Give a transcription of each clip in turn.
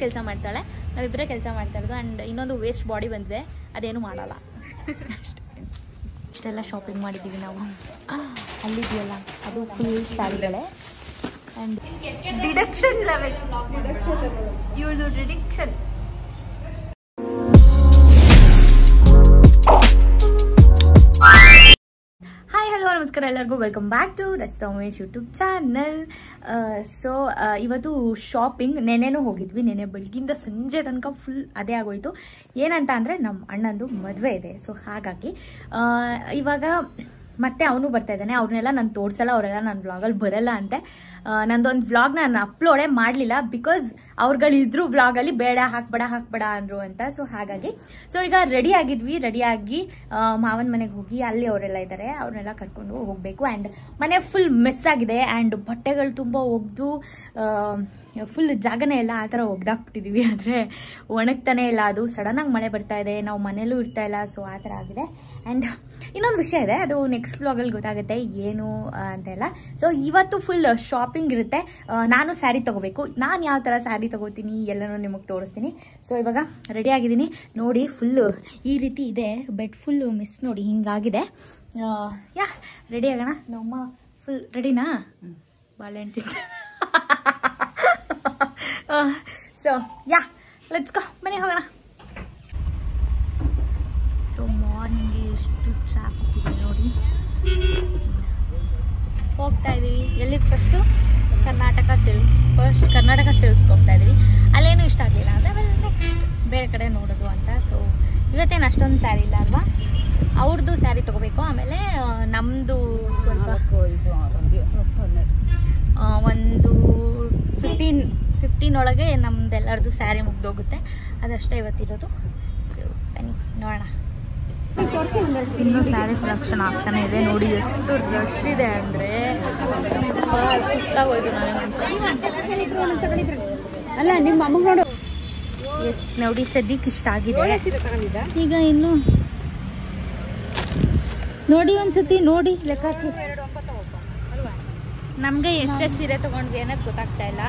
ಕೆಲಸ ಮಾಡ್ತಾಳೆ, ನಾವಿಬ್ಬರೇ ಕೆಲಸ ಮಾಡ್ತಾ ಇರೋದು. ಆ್ಯಂಡ್ ಇನ್ನೊಂದು ವೇಸ್ಟ್ ಬಾಡಿ ಬಂದಿದೆ, ಅದೇನು ಮಾಡಲ್ಲ ಅಷ್ಟೇ. ಇಷ್ಟೆಲ್ಲ ಶಾಪಿಂಗ್ ಮಾಡಿದ್ದೀವಿ ನಾವು. ಅಲ್ಲಿದೆಯಲ್ಲ ಅದು ಫುಲ್ ಸ್ಯಾರಿಗಳೇ. ಆ್ಯಂಡ್ ಡಿಡಕ್ಷನ್ ಲೆವೆಲ್, ಇವ್ರದ್ದು ಡಿಡಕ್ಷನ್. ಹಾಯ್ ಹಲೋ ನಮಸ್ಕಾರ ಎಲ್ಲರಿಗೂ, welcome back to Rachita Umesh YouTube channel. So ಇವತ್ತು ಶಾಪಿಂಗ್ ನೆನೆನೂ ಹೋಗಿದ್ವಿ. ನೆನೆ ಬೆಳಗಿಂದ ಸಂಜೆ ತನಕ ಫುಲ್ ಅದೇ ಆಗೋಯ್ತು. ಏನಂತ ಅಂದರೆ ನಮ್ಮ ಅಣ್ಣಂದು ಮದುವೆ ಇದೆ. ಸೊ ಹಾಗಾಗಿ ಇವಾಗ ಮತ್ತೆ ಅವನು ಬರ್ತಾ ಇದ್ದಾನೆ. ಅವ್ರನ್ನೆಲ್ಲ ನಾನು ತೋರಿಸಲ್ಲ, ಅವರೆಲ್ಲ ನನ್ನ ವ್ಲಾಗಲ್ಲಿ ಬರಲ್ಲ ಅಂತೆ. ನಂದೊಂದು ವ್ಲಾಗ್ ನಾನು ಅಪ್ಲೋಡೇ ಮಾಡಲಿಲ್ಲ, ಬಿಕಾಸ್ ಅವ್ರುಗಳಿದ್ರು ವ್ಲಾಗಲ್ಲಿ ಬೇಡ ಹಾಕ್ಬೇಡ ಅಂದರು ಅಂತ. ಸೊ ಹಾಗಾಗಿ ಈಗ ರೆಡಿ ಆಗಿದ್ವಿ. ರೆಡಿಯಾಗಿ ಮಾವನ ಮನೆಗೆ ಹೋಗಿ ಅಲ್ಲಿ ಅವರೆಲ್ಲ ಇದ್ದಾರೆ, ಅವ್ರನ್ನೆಲ್ಲ ಕರ್ಕೊಂಡು ಹೋಗಬೇಕು. ಆ್ಯಂಡ್ ಮನೆ ಫುಲ್ ಮಿಸ್ ಆಗಿದೆ. ಆ್ಯಂಡ್ ಬಟ್ಟೆಗಳು ತುಂಬ ಒಗ್ದು ಫುಲ್ ಜಾಗನೇ ಇಲ್ಲ, ಆ ಥರ ಒಗ್ದಾಕ್ಬಿಟ್ಟಿದ್ದೀವಿ. ಆದರೆ ಒಣಗ್ತಾನೆ ಇಲ್ಲ. ಅದು ಸಡನ್ನಾಗಿ ಮಳೆ ಬರ್ತಾ ಇದೆ, ನಾವು ಮನೇಲೂ ಇರ್ತಾ ಇಲ್ಲ. ಸೊ ಆ ಥರ ಆಗಿದೆ. ಆ್ಯಂಡ್ ಇನ್ನೊಂದು ವಿಷಯ ಇದೆ, ಅದು ನೆಕ್ಸ್ಟ್ ವ್ಲಾಗಲ್ಲಿ ಗೊತ್ತಾಗುತ್ತೆ ಏನು ಅಂತೆಲ್ಲ. ಸೊ ಇವತ್ತು ಫುಲ್ ಶಾಪಿಂಗ್ ಇರುತ್ತೆ. ನಾನು ಸ್ಯಾರಿ ತಗೋಬೇಕು. ನಾನು ಯಾವ ಥರ ಸ್ಯಾರಿ ತಗೋತೀನಿ ಎಲ್ಲನೂ ನಿಮಗೆ ತೋರಿಸ್ತೀನಿ. ಸೊ ಇವಾಗ ರೆಡಿ ಆಗಿದ್ದೀನಿ ನೋಡಿ. ಫುಲ್ಲು ಈ ರೀತಿ ಇದೆ, ಬೆಡ್ ಫುಲ್ಲು ಮಿಸ್ ನೋಡಿ ಹಿಂಗಾಗಿದೆ. ಯಾ ರೆಡಿ ಆಗೋಣ. ನಮ್ಮಮ್ಮ ಫುಲ್ ರೆಡಿನಾ? ಬಾಳೆಹಣ್ಣು ತಿಂತ. ಸೊ ಯಾ ಲೆಟ್ಸ್ ಗೋ, ಬನ್ನಿ ಹೋಗೋಣ. ಸೊ ಮಾರ್ನಿಂಗ್ ಎಷ್ಟು ಟ್ರಾಫಿಕ್ ಇದೆ ನೋಡಿ. ಹೋಗ್ತಾ ಇದ್ದೀವಿ. ಎಲ್ಲಿಗೆ ಫಸ್ಟು ಕರ್ನಾಟಕ ಸಿಲ್ಕ್ಸ್ಗೆ ಹೋಗ್ತಾ ಇದ್ದೀವಿ. ಅಲ್ಲೇನು ಇಷ್ಟ ಆಗಲಿಲ್ಲ ಅಂದರೆ ಆಮೇಲೆ ನೆಕ್ಸ್ಟ್ ಬೇರೆ ಕಡೆ ನೋಡೋದು ಅಂತ. ಸೊ ಇವತ್ತೇನು ಅಷ್ಟೊಂದು ಸ್ಯಾರಿ ಇಲ್ಲ ಅಲ್ವಾ, ಅವ್ರದ್ದು ಸ್ಯಾರಿ ತೊಗೋಬೇಕು. ಆಮೇಲೆ ನಮ್ಮದು ಸ್ವಲ್ಪ ಒಂದು 15 ಒಳಗೆ ನಮ್ದೆಲ್ಲರದು ಸ್ಯಾರಿ ಮುಗ್ದೋಗುತ್ತೆ. ಅದಷ್ಟೇ ಇವತ್ತಿರೋದು. ಬನ್ನಿ ನೋಡೋಣ. ಇನ್ನೂ ಸ್ಯಾರಿ ಸೆಲೆಕ್ಷನ್ ಆಗ್ತಾನೆ ಇದೆ ನೋಡಿ. ಎಷ್ಟು ರಶ್ ಇದೆ ಅಂದರೆ ಸುಸ್ತಾಗೋಯ್ತು ನನಗಂತೂ. ಅಲ್ಲ ನಿಮ್ಮ ಅಮ್ಮಗೆ ನೋಡು. ಎಸ್ ನೋಡಿ, ಸದ್ಯಕ್ಕೆ ಇಷ್ಟ ಆಗಿದೆ. ಈಗ ಇನ್ನು ನೋಡಿ ಒಂದ್ಸತಿ ನೋಡಿ ಲೆಕ್ಕ ಹಾಕಿ. ನಮಗೆ ಎಷ್ಟೇ ಸೀರೆ ತೊಗೊಂಡ್ವಿ ಅನ್ನೋದು ಗೊತ್ತಾಗ್ತಾ ಇಲ್ಲ.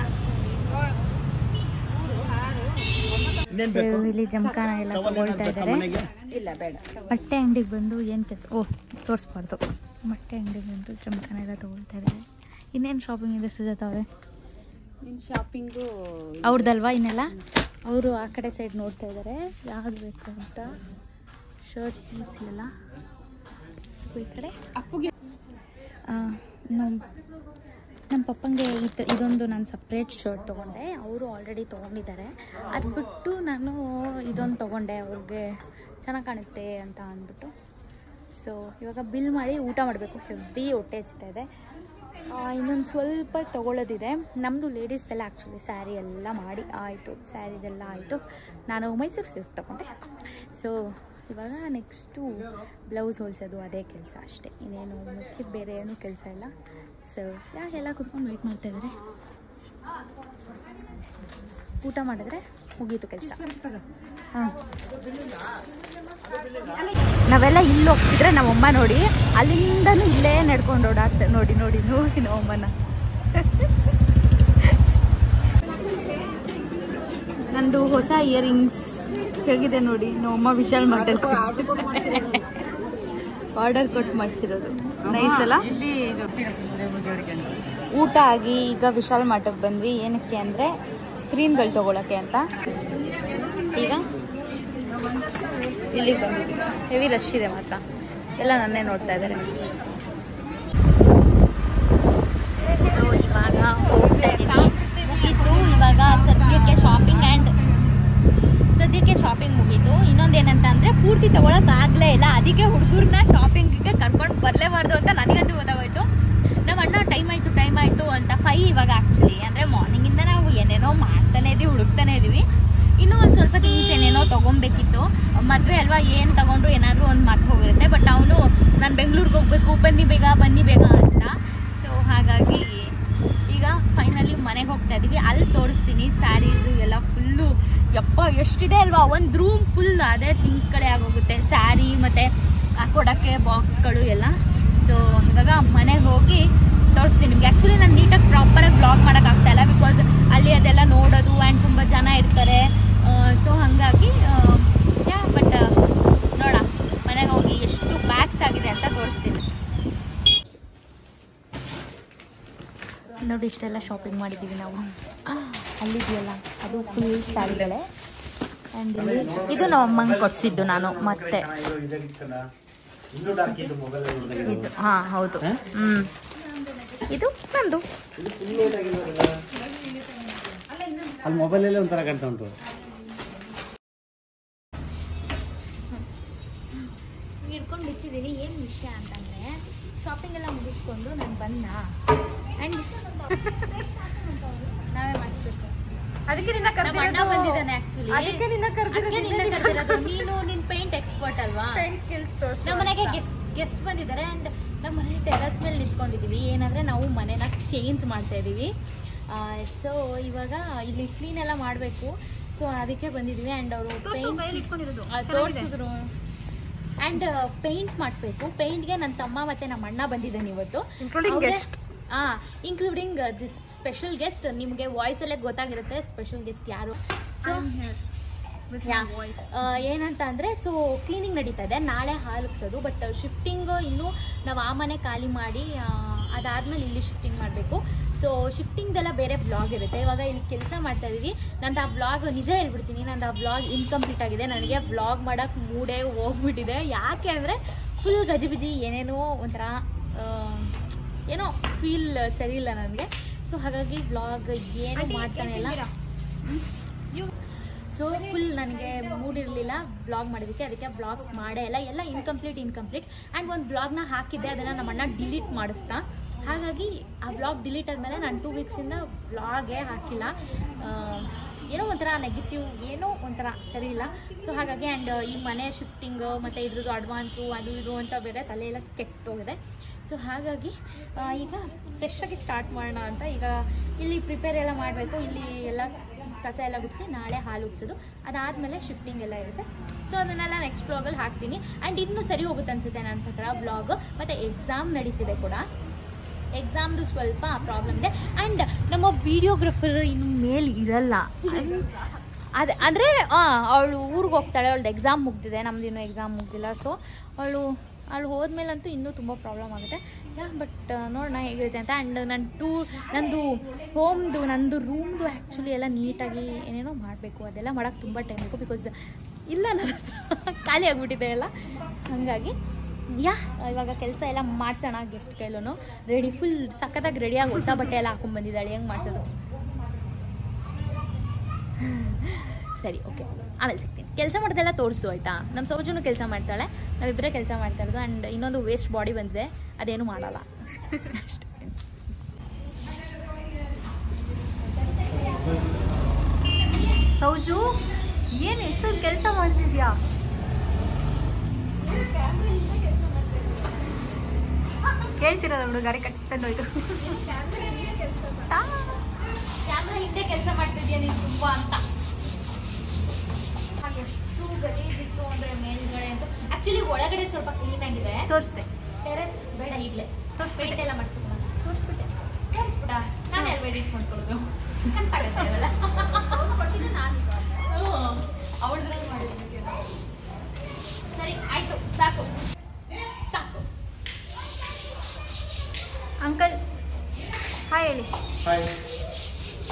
ಇಲ್ಲಿ ಜಮಖಾನ ಎಲ್ಲ ತಗೊಳ್ತಾ ಇದ್ದಾರೆ. ಇಲ್ಲ ಬೇಡ, ಬಟ್ಟೆ ಅಂಗಡಿಗೆ ಬಂದು ಏನು ಕೆಲಸ ತೋರಿಸ್ಬಾರ್ದು. ಬಟ್ಟೆ ಅಂಗಡಿಗೆ ಬಂದು ಜಮಖಾನ ಎಲ್ಲ ತಗೊಳ್ತಾ ಇದ್ದಾರೆ. ಇನ್ನೇನು ಶಾಪಿಂಗ್ ಇದೆ ಸುಜಾತ ಅವರೇ? ಶಾಪಿಂಗು ಅವ್ರದ್ದಲ್ವಾ ಇನ್ನೆಲ್ಲ? ಅವರು ಆ ಕಡೆ ಸೈಡ್ ನೋಡ್ತಾ ಇದ್ದಾರೆ ಯಾವ್ದು ಬೇಕು ಅಂತ. ಶರ್ಟ್ ಪೀಸ್ ಎಲ್ಲ. ಸೊ ಈ ಕಡೆ ಅಪ್ಪುಗೆ ನಮ್ಮ ಪಪ್ಪಂಗೆ ಇದೊಂದು ನಾನು ಸಪ್ರೇಟ್ ಶರ್ಟ್ ತೊಗೊಂಡೆ. ಅವರು ಆಲ್ರೆಡಿ ತೊಗೊಂಡಿದ್ದಾರೆ. ಅದು ಬಿಟ್ಟು ನಾನು ಇದೊಂದು ತೊಗೊಂಡೆ, ಅವ್ರಿಗೆ ಚೆನ್ನಾಗಿ ಕಾಣುತ್ತೆ ಅಂತ ಅಂದ್ಬಿಟ್ಟು. ಸೊ ಇವಾಗ ಬಿಲ್ ಮಾಡಿ ಊಟ ಮಾಡಬೇಕು. ಹೆವಿ ಹೊಟ್ಟೆ ಹಸಿತಾ ಇದೆ. ಇನ್ನೊಂದು ಸ್ವಲ್ಪ ತೊಗೊಳ್ಳೋದಿದೆ. ನಮ್ಮದು ಲೇಡೀಸ್ದೆಲ್ಲ ಆ್ಯಕ್ಚುಲಿ ಸ್ಯಾರಿ ಎಲ್ಲ ಮಾಡಿ ಆಯಿತು. ಸ್ಯಾರಿದೆಲ್ಲ ಆಯಿತು. ನಾನು ಮೈಸೂರು ಸಿಲ್ಕ್ ತೊಗೊಂಡೆ. ಸೊ ಇವಾಗ ನೆಕ್ಸ್ಟು ಬ್ಲೌಸ್ ಹೊಲ್ಸೋದು ಅದೇ ಕೆಲಸ ಅಷ್ಟೇ. ಇನ್ನೇನು ಮುಖ್ಯದ ಬೇರೆ ಏನೂ ಕೆಲಸ ಇಲ್ಲ. ಸೊ ಎಲ್ಲ ಕುತ್ಕೊಂಡು ವೆಯ್ಟ್ ಮಾಡ್ತಾ ಇದ್ದಾರೆ. ಊಟ ಮಾಡಿದ್ರೆ ಮುಗೀತು ಕೆಲಸ. ಹಾಂ, ನಾವೆಲ್ಲ ಇಲ್ಲಿ ಹೋಗ್ತಿದ್ರೆ ನಮ್ಮಮ್ಮ ನೋಡಿ ಅಲ್ಲಿಂದನೂ ಇಲ್ಲೇ ನಡ್ಕೊಂಡು ಓಡಾಡ್ತಾರೆ. ನೋಡಿ ನೋಡಿ ನೋಡಿ ನಮ್ಮಮ್ಮನ. ನಂದು ಹೊಸ ಇಯರಿಂಗ್ಸ್ ಹೇಗಿದೆ ನೋಡಿ. ನಮ್ಮಮ್ಮ ವಿಶಾಲ್ ಮಾರ್ಟಲ್ಲಿ ಆರ್ಡರ್ ಕೊಟ್ಟು ಮಾಡಿಸಿರೋದು. ನೈಸ್ ಅಲ್ಲ? ಊಟ ಆಗಿ ಈಗ ವಿಶಾಲ್ ಮಾರ್ಟಕ್ಕೆ ಬಂದ್ವಿ. ಏನಕ್ಕೆ ಅಂದರೆ ಸ್ಕ್ರೀನ್ಗಳು ತೊಗೊಳಕ್ಕೆ ಅಂತ. ಈಗ ಇಲ್ಲಿಗೆ ಬಂದಿದ್ವಿ. ಹೆವಿ ರಶ್ ಇದೆ ಮಾತ್ರ, ಎಲ್ಲ ನನ್ನೇ ನೋಡ್ತಾ ಇದ್ದಾರೆ. ಸೊ ಇವಾಗ ಹೋಗ್ತಾ ಇದ್ದೀವಿ. ಮುಗೀತು ಇವಾಗ ಸದ್ಯಕ್ಕೆ ಶಾಪಿಂಗ್ ಮುಗೀತು. ಇನ್ನೊಂದೇನಂತ ಅಂದರೆ ಪೂರ್ತಿ ತೊಗೊಳಕ್ಕಾಗಲೇ ಇಲ್ಲ. ಅದಕ್ಕೆ ಹುಡುಗರನ್ನ ಶಾಪಿಂಗಿಗೆ ಕರ್ಕೊಂಡು ಬರಲೇಬಾರ್ದು ಅಂತ ನನಗಂತೂ ಗೊತ್ತಾಗೋಯ್ತು. ನಮ್ಮ ಅಣ್ಣ ಟೈಮ್ ಆಯಿತು ಅಂತ 5 ಇವಾಗ ಆ್ಯಕ್ಚುಲಿ ಅಂದರೆ ಮಾರ್ನಿಂಗಿಂದ ನಾವು ಏನೇನೋ ಮಾಡ್ತಾನೆ ಇದ್ದೀವಿ, ಹುಡುಕ್ತಾನೆ ಇದ್ದೀವಿ. ಇನ್ನೂ ಒಂದು ಸ್ವಲ್ಪ ಥಿಂಗ್ಸ್ ಏನೇನೋ ತೊಗೊಬೇಕಿತ್ತು. ಮದುವೆ ಅಲ್ವಾ, ಏನು ತೊಗೊಂಡ್ರು ಏನಾದರೂ ಒಂದು ಮರ್ತು ಹೋಗಿರುತ್ತೆ. ಬಟ್ ಅವನು ನಾನು ಬೆಂಗಳೂರಿಗೆ ಹೋಗಬೇಕು, ಬನ್ನಿ ಬೇಗ ಅಂತ. ಸೊ ಹಾಗಾಗಿ ಈಗ ಫೈನಲಿ ಮನೆಗೆ ಹೋಗ್ತಾ ಇದ್ದೀವಿ. ಅಲ್ಲಿ ತೋರಿಸ್ತೀನಿ ಸ್ಯಾರೀಸು ಎಲ್ಲ ಫುಲ್ಲು. ಯಪ್ಪ ಎಷ್ಟಿದೆ ಅಲ್ವಾ, ಒಂದು ರೂಮ್ ಫುಲ್ ಅದೇ ಥಿಂಗ್ಸ್ಗಳೇ ಆಗೋಗುತ್ತೆ. ಸ್ಯಾರಿ ಮತ್ತು ಹಾಕೊಡೋಕ್ಕೆ ಬಾಕ್ಸ್ಗಳು ಎಲ್ಲ. ಸೊ ಇವಾಗ ಮನೆಗೆ ಹೋಗಿ ತೋರಿಸ್ತೀನಿ ನಿಮಗೆ. ಆ್ಯಕ್ಚುಲಿ ನಾನು ನೀಟಾಗಿ ಪ್ರಾಪರಾಗಿ ಬ್ಲಾಗ್ ಮಾಡೋಕ್ಕಾಗ್ತಾಯಿಲ್ಲ, ಬಿಕಾಸ್ ಅಲ್ಲಿ ಅದೆಲ್ಲ ನೋಡೋದು ಆ್ಯಂಡ್ ತುಂಬ ಜನ ಇರ್ತಾರೆ. ನೋಡಿ ಇಷ್ಟೆಲ್ಲ ಶಾಪಿಂಗ್ ಮಾಡಿದ್ದೀವಿ ನಾವು. ಅಲ್ಲಿದೆಯಲ್ಲ ಅದು ಫುಲ್ ಸ್ಯಾರಿಗಳೇ. ಆ್ಯಂಡ್ ಇಲ್ಲಿ ಇದು ನಮ್ಮ ಅಮ್ಮಂಗೆ ಕೊಡಿಸಿದ್ದು ನಾನು. ಮತ್ತೆ ಇದು ಹಾಂ ಹೌದು. ಇದು ನಂದು. ಅಲ್ಲಿ ಮೊಬೈಲಲ್ಲೇ ಒಂಥರ ಕಾಣ್ತಾ ಉಂಟು. ಹಿಡ್ಕೊಂಡು ಬಿಟ್ಟಿದ್ದೀನಿ. ಏನು ವಿಷಯ ಅಂತಂದರೆ ಶಾಪಿಂಗ್ ಎಲ್ಲ ಮುಗಿಸ್ಕೊಂಡು ನಾನು ಬಂದ ಆ್ಯಂಡ್ ನಾವೇ ಮಾಡಿಸ್ಬೇಕು. ಅದಕ್ಕೆ ನಿನ್ನ ಬಂದಿದ್ದಾನೆ ಆ್ಯಕ್ಚುಲಿ. ಅದಕ್ಕೆ ನಿನ್ನ ಕರೆದಿರೋದು. ನೀನು ನಿನ್ನ ಪೇಂಟ್ ಎಕ್ಸ್ಪರ್ಟ್ ಅಲ್ವಾ? ಪೇಂಟ್ ಸ್ಕಿಲ್ಸ್ ತೋರಿಸು. ನಮ್ಮ ಮನೆಗೆ ಗೆಸ್ಟ್ ಬಂದಿದ್ದಾರೆ ಆ್ಯಂಡ್ ನಮ್ಮ ಮನೆ ಟೆರಸ್ ಮೇಲೆ ನಿಂತ್ಕೊಂಡಿದ್ದೀವಿ. ಏನಂದರೆ ನಾವು ಮನೇನ ಚೇಂಜ್ ಮಾಡ್ತಾ ಇದ್ದೀವಿ. ಸೊ ಇವಾಗ ಇಲ್ಲಿ ಕ್ಲೀನ್ ಎಲ್ಲ ಮಾಡಬೇಕು. ಸೊ ಅದಕ್ಕೆ ಬಂದಿದ್ದೀವಿ. ಆ್ಯಂಡ್ ಅವರು ಪೇಂಟ್ ತೋರಿಸಿದ್ರು ಆ್ಯಂಡ್ ಪೇಂಟ್ ಮಾಡಿಸ್ಬೇಕು. ಪೇಂಟ್ಗೆ ನನ್ನ ತಮ್ಮ ಮತ್ತು ನಮ್ಮ ಅಣ್ಣ ಬಂದಿದ್ದಾನೆ ಇವತ್ತು. Including this special guest. ನಿಮಗೆ ವಾಯ್ಸಲ್ಲೇ ಗೊತ್ತಾಗಿರುತ್ತೆ ಸ್ಪೆಷಲ್ ಗೆಸ್ಟ್ ಯಾರು. ಸೊ ಏನಂತ ಅಂದರೆ ಸೊ ಕ್ಲೀನಿಂಗ್ ನಡೀತಾ ಇದೆ. ನಾಳೆ ಹಾಲು ಉಕ್ಸೋದು. ಬಟ್ ಶಿಫ್ಟಿಂಗ್ ಇನ್ನೂ ನಾವು ಆ ಮನೆ ಖಾಲಿ ಮಾಡಿ ಅದಾದಮೇಲೆ ಇಲ್ಲಿ ಶಿಫ್ಟಿಂಗ್ ಮಾಡಬೇಕು. ಸೊ ಶಿಫ್ಟಿಂಗ್ದೆಲ್ಲ ಬೇರೆ ಬ್ಲಾಗ್ ಇರುತ್ತೆ. ಇವಾಗ ಇಲ್ಲಿ ಕೆಲಸ ಮಾಡ್ತಾ ಇದ್ದೀವಿ. ನಂದು ಆ ಬ್ಲಾಗ್ ನಿಜ ಹೇಳ್ಬಿಡ್ತೀನಿ, ನಂದು ಆ ಬ್ಲಾಗ್ ಇನ್ಕಂಪ್ಲೀಟ್ ಆಗಿದೆ. ನನಗೆ ಬ್ಲಾಗ್ ಮಾಡೋಕ್ಕೆ ಮೂಡೇ ಹೋಗ್ಬಿಟ್ಟಿದೆ. ಯಾಕೆ ಅಂದರೆ ಫುಲ್ ಗಜಿಬಿಜಿ, ಏನೇನೋ ಒಂಥರ ಏನೋ ಫೀಲ್ ಸರಿ ಇಲ್ಲ ನನಗೆ. ಸೊ ಹಾಗಾಗಿ ಬ್ಲಾಗ್ ಏನು ಮಾಡ್ತಾನೆ ಇಲ್ಲ. ಸೊ ಫುಲ್ ನನಗೆ ಮೂಡಿರಲಿಲ್ಲ ಬ್ಲಾಗ್ ಮಾಡೋದಕ್ಕೆ. ಅದಕ್ಕೆ ಬ್ಲಾಗ್ಸ್ ಮಾಡೇ ಇಲ್ಲ. ಎಲ್ಲ ಇನ್ಕಂಪ್ಲೀಟ್ ಆ್ಯಂಡ್ ಒಂದು ಬ್ಲಾಗ್ನ ಹಾಕಿದ್ದೆ, ಅದನ್ನು ನಮ್ಮ ಅಣ್ಣ ಡಿಲೀಟ್ ಮಾಡಿಸ್ತಾ. ಹಾಗಾಗಿ ಆ ಬ್ಲಾಗ್ ಡಿಲೀಟ್ ಆದಮೇಲೆ ನಾನು 2 ವೀಕ್ಸಿಂದ ಬ್ಲಾಗೇ ಹಾಕಿಲ್ಲ. ಏನೋ ಒಂಥರ ನೆಗೆಟಿವ್, ಏನೋ ಒಂಥರ ಸರಿ ಇಲ್ಲ. ಸೊ ಹಾಗಾಗಿ ಆ್ಯಂಡ್ ಈ ಮನೆ ಶಿಫ್ಟಿಂಗು ಮತ್ತು ಇದ್ರದ್ದು ಅಡ್ವಾನ್ಸು ಅದು ಇದು ಅಂತ ಬೇರೆ ತಲೆಯೆಲ್ಲ ಕೆಟ್ಟೋಗಿದೆ. ಸೊ ಹಾಗಾಗಿ ಈಗ ಫ್ರೆಶ್ಶಾಗಿ ಸ್ಟಾರ್ಟ್ ಮಾಡೋಣ ಅಂತ. ಈಗ ಇಲ್ಲಿ ಪ್ರಿಪೇರ್ ಎಲ್ಲ ಮಾಡಬೇಕು. ಇಲ್ಲಿ ಎಲ್ಲ ಕಸ ಎಲ್ಲ ಗುಡಿಸಿ ನಾಳೆ ಹಾಲು ಉಗ್ಸೋದು. ಅದಾದಮೇಲೆ ಶಿಫ್ಟಿಂಗ್ ಎಲ್ಲ ಇರುತ್ತೆ. ಸೊ ಅದನ್ನೆಲ್ಲ ನೆಕ್ಸ್ಟ್ ಬ್ಲಾಗಲ್ಲಿ ಹಾಕ್ತೀನಿ. ಆ್ಯಂಡ್ ಇನ್ನೂ ಸರಿ ಹೋಗುತ್ತೆ ಅನಿಸುತ್ತೆ ನನ್ನ ಪ್ರಕಾರ ಬ್ಲಾಗ್. ಮತ್ತು ಎಕ್ಸಾಮ್ ನಡೀತಿದೆ ಕೂಡ. ಎಕ್ಸಾಮ್ದು ಸ್ವಲ್ಪ ಪ್ರಾಬ್ಲಮ್ ಇದೆ. ಆ್ಯಂಡ್ ನಮ್ಮ ವಿಡಿಯೋಗ್ರಫರ್ ಇನ್ನು ಮೇಲೆ ಇರಲ್ಲ. ಅದು ಅಂದರೆ ಅವಳು ಊರಿಗೆ ಹೋಗ್ತಾಳೆ. ಅವಳದ್ದು ಎಕ್ಸಾಮ್ ಮುಗ್ದಿದೆ, ನಮ್ದು ಇನ್ನೂ ಎಕ್ಸಾಮ್ ಮುಗ್ದಿಲ್ಲ. ಸೊ ಅವಳು ಹೋದ್ಮೇಲಂತೂ ಇನ್ನೂ ತುಂಬ ಪ್ರಾಬ್ಲಮ್ ಆಗುತ್ತೆ. ಬಟ್ ನೋಡೋಣ ಹೇಗಿರುತ್ತೆ ಅಂತ. ಆ್ಯಂಡ್ ನಂದು ಹೋಮ್ದು ನಂದು ರೂಮ್ದು ಆ್ಯಕ್ಚುಲಿ ಎಲ್ಲ ನೀಟಾಗಿ ಏನೇನೋ ಮಾಡಬೇಕು. ಅದೆಲ್ಲ ಮಾಡೋಕ್ಕೆ ತುಂಬ ಟೈಮ್ ಬೇಕು. ಬಿಕಾಸ್ ಇಲ್ಲ ನನ್ನ ಹತ್ರ ಖಾಲಿ ಆಗಿಬಿಟ್ಟಿದೆ ಎಲ್ಲ. ಹಾಗಾಗಿ ಇವಾಗ ಕೆಲಸ ಎಲ್ಲ ಮಾಡಿಸೋಣ. ಗೆಸ್ಟ್ ಕೈಲೂ ರೆಡಿ ಫುಲ್ ಸಖತ್ತಾಗಿ ರೆಡಿಯಾಗಿ ಹೊಸ ಬಟ್ಟೆ ಎಲ್ಲ ಹಾಕೊಂಡ್ಬಂದಿದ್ದಾಳೆ. ಹೆಂಗೆ ಮಾಡಿಸೋದು? ಸರಿ, ಓಕೆ, ಆಮೇಲೆ ಸಿಗ್ತೀನಿ. ಕೆಲಸ ಮಾಡೋದೆಲ್ಲ ತೋರಿಸು ಆಯಿತಾ? ನಮ್ಮ ಸೌಜನು ಕೆಲಸ ಮಾಡ್ತಾಳೆ, ನಾವಿಬ್ಬರೇ ಕೆಲಸ ಮಾಡ್ತಾ ಇರೋದು. ಆ್ಯಂಡ್ ಇನ್ನೊಂದು ವೇಸ್ಟ್ ಬಾಡಿ ಬಂದಿದೆ, ಅದೇನು ಮಾಡಲ್ಲ ಅಷ್ಟೇ. ಸೌಜು ಏನು ಎಷ್ಟೊಂದು ಕೆಲಸ ಮಾಡ್ತಿದ್ಯಾ? ಕೇಳಿಸಿರೋದು ಬಿಡು, ಗಾಡಿ ಕಟ್ಟೋಯ್ತು. ಕ್ಯಾಮ್ರಾ ಹಿಂದೆ ಕೆಲಸ ಮಾಡ್ತಿದ್ಯಾ ನೀನು ತುಂಬ ಅಂತ. ಎಷ್ಟು ಗಲೀಜಿತ್ತು ಅಂದರೆ ಮೇಲ್ಗಡೆ ಅಂತೂ. ಆ್ಯಕ್ಚುಲಿ ಒಳಗಡೆ ಸ್ವಲ್ಪ ಕ್ಲೀನ್ ಆಗಿದೆ. ತೋರಿಸ್ದೆ. ಟೆರೆಸ್ ಬೇಡ, ಈಗಲೇ ಪೇಂಟ್ ಎಲ್ಲ ಮಾಡಿಸ್ಬಿಟ್ಟು ತೋರಿಸ್ಬಿಟ್ಟ. ನಾನು ಎಲ್ಲ ಎಡಿಟ್ ಮಾಡ್ಕೊಳ್ಳೋದು ಕನ್ಸಾಗುತ್ತೆ ಅವೆಲ್ಲ. ಅವಳದ್ರಲ್ಲಿ ಮಾಡಿದ್ದಕ್ಕೆ ಸರಿ ಆಯಿತು, ಸಾಕು. ಅಂಕಲ್ ಹಾಯ್ ಹೇಳಿ.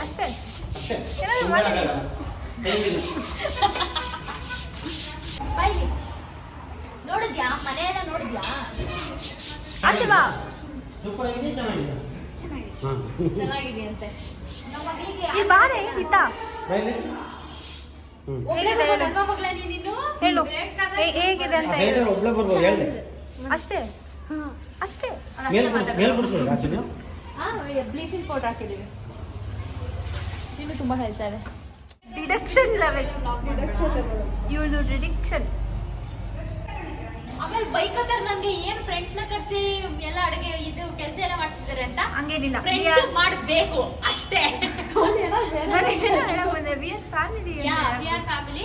ಅಷ್ಟೇ ಬೈ. ನೋಡಿದ್ಯಾ ಮನೆಯೆಲ್ಲ ನೋಡಿದ್ಯಾ? ಆಚೆ ಬಾ. ಚೆನ್ನಾಗಿದೆ ಅಂತೆ ನಮ್ಮ ಮಗಳಿಗೆ. ಈ ಬಾರೆ ಇತ್ತಾ ಹೇಳು ಹೇಗಿದೆ ಅಂತ ಹೇಳು. ಅಷ್ಟೇ ಅಷ್ಟೇ. ಬ್ಲೀಚಿಂಗ್ ಪೌಡರ್ ಹಾಕಿದ್ದೀವಿ. ಇನ್ನು ತುಂಬ ಕೆಲಸ ಇದೆ. ಡಿಡಕ್ಷನ್ ಲೆವೆಲ್, ಇವ್ರದ್ದು ಡಿಡಕ್ಷನ್. ಆಮೇಲೆ ಬೈಕಂತಾರೆ ನನಗೆ ಏನು ಫ್ರೆಂಡ್ಸ್ನ ಕರ್ಸಿ ಎಲ್ಲ ಅಡುಗೆ ಇದು ಕೆಲಸ ಎಲ್ಲ ಮಾಡ್ತಿದ್ದಾರೆ ಅಂತ. ಹಂಗೇನಿಲ್ಲ, ಫ್ರೆಂಡ್ಸ್ ಮಾಡಬೇಕು ಅಷ್ಟೇ. We are family.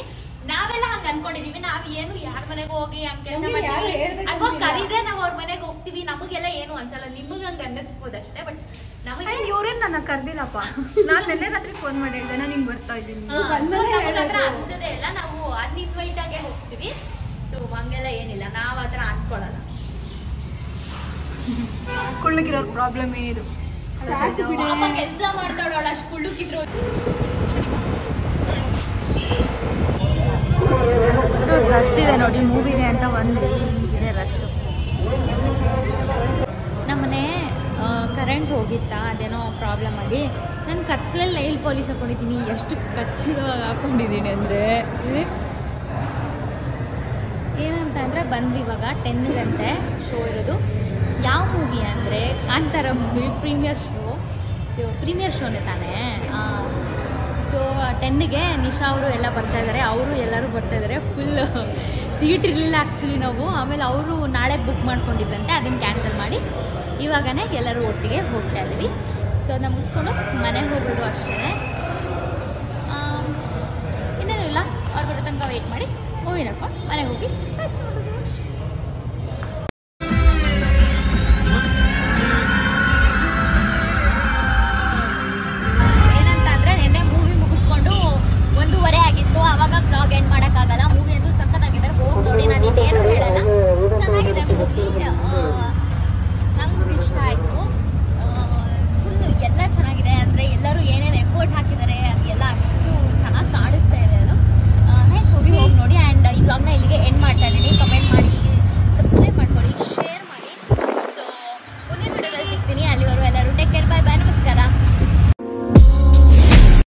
ನಾವೆಲ್ಲ ಹಂಗ ಅನ್ಕೊಂಡಿದೀವಿ. ನಾವ್ ಏನು ಯಾರ ಮನೆಗೆ ಹೋಗಿ ಹಂಗ ಕೆಲಸ ಮಾಡ್ತೀವಿ ಅಥವಾ ಕರೀದೆ ನಾವ್ ಅವ್ರ ಮನೆಗೆ ಹೋಗ್ತೀವಿ. ನಮಗೆಲ್ಲ ಏನು ಅನ್ಸಲ್ಲ. ನಿಮಗ್ ಹಂಗ ಅನ್ನಿಸ್ಬೋದಷ್ಟೇ. ಬಟ್ ನಮಗೆ ಇವ್ರೇನ್ ನನ್ನ ಕರ್ದಿಲ್ಲಪ್ಪ. ನಾನ್ ನೆನ್ನೆ ರಾತ್ರಿ ಫೋನ್ ಮಾಡಿ ಹೇಳಿದೆ ನಾನು ಹಿಂಗ್ ಬರ್ತಾ ಇದ್ದೀನಿ. ಅನ್ಸೋದೇ ಇಲ್ಲ. ನಾವು ಅನ್ಇನ್ವೈಟ್ ಆಗೇ ಹೋಗ್ತೀವಿ. ಸೊ ಹಂಗೆಲ್ಲ ಏನಿಲ್ಲ, ನಾವ್ ಆತರ ಅನ್ಕೊಳಲ್ಲ. ಕುಳ್ಳಗಿರೋ ಪ್ರಾಬ್ಲಮ್ ಇದು. ಕೆಲಸ ಮಾಡ್ತಾವಳ ಅಷ್ಟು ಕುಳ್ಳುಕಿದ್ರು. ರಶ್ ಇದೆ ನೋಡಿ, ಮೂವಿಗೆ ಅಂತ ಬಂದ್ವಿ, ಹಿಂಗಿದೆ ರಶ್. ನಮ್ಮನೆ ಕರೆಂಟ್ ಹೋಗಿತ್ತಾ, ಅದೇನೋ ಪ್ರಾಬ್ಲಮ್ ಆಗಿ ನಾನು ಕತ್ಲಲ್ಲಿ ನೈಲ್ ಪಾಲಿಶ್ ಹಾಕೊಂಡಿದ್ದೀನಿ. ಎಷ್ಟು ಕಚ್ಚಿಡುವಾಗ ಹಾಕೊಂಡಿದ್ದೀನಿ ಅಂದರೆ ಏನಂತ ಅಂದರೆ ಬಂದ್ವಿ ಇವಾಗ 10 ಗಂಟೆ ಶೋ ಇರೋದು. ಯಾವ ಮೂವಿ ಅಂದರೆ ಕಾಂತಾರ ಮೂವಿ ಪ್ರೀಮಿಯರ್ ಶೋನೇ ತಾನೇ. ಸೊ 10ಗೆ ನಿಶಾ ಅವರು ಎಲ್ಲ ಬರ್ತಾಯಿದ್ದಾರೆ, ಅವರು ಎಲ್ಲರೂ ಬರ್ತಾಯಿದ್ದಾರೆ. ಫುಲ್ ಸೀಟ್ ಇರಲಿಲ್ಲ ಆ್ಯಕ್ಚುಲಿ ನಾವು. ಆಮೇಲೆ ಅವರು ನಾಳೆ ಬುಕ್ ಮಾಡ್ಕೊಂಡಿದ್ದಂತೆ, ಅದನ್ನು ಕ್ಯಾನ್ಸಲ್ ಮಾಡಿ ಇವಾಗನೇ ಎಲ್ಲರೂ ಒಟ್ಟಿಗೆ ಹೋಗ್ತಾ ಇದ್ದೀವಿ. ಸೊ ಅದನ್ನ ಮುಗಿಸ್ಕೊಂಡು ಮನೆಗೆ ಹೋಗೋದು ಅಷ್ಟೇ. ಇನ್ನೇನು ಇಲ್ಲ, ಅವ್ರು ಬರೋ ತನಕ ವೆಯ್ಟ್ ಮಾಡಿ ಮೂವಿ ನೋಡ್ಕೊಂಡು ಮನೆಗೆ ಹೋಗಿ ಅಷ್ಟೇ.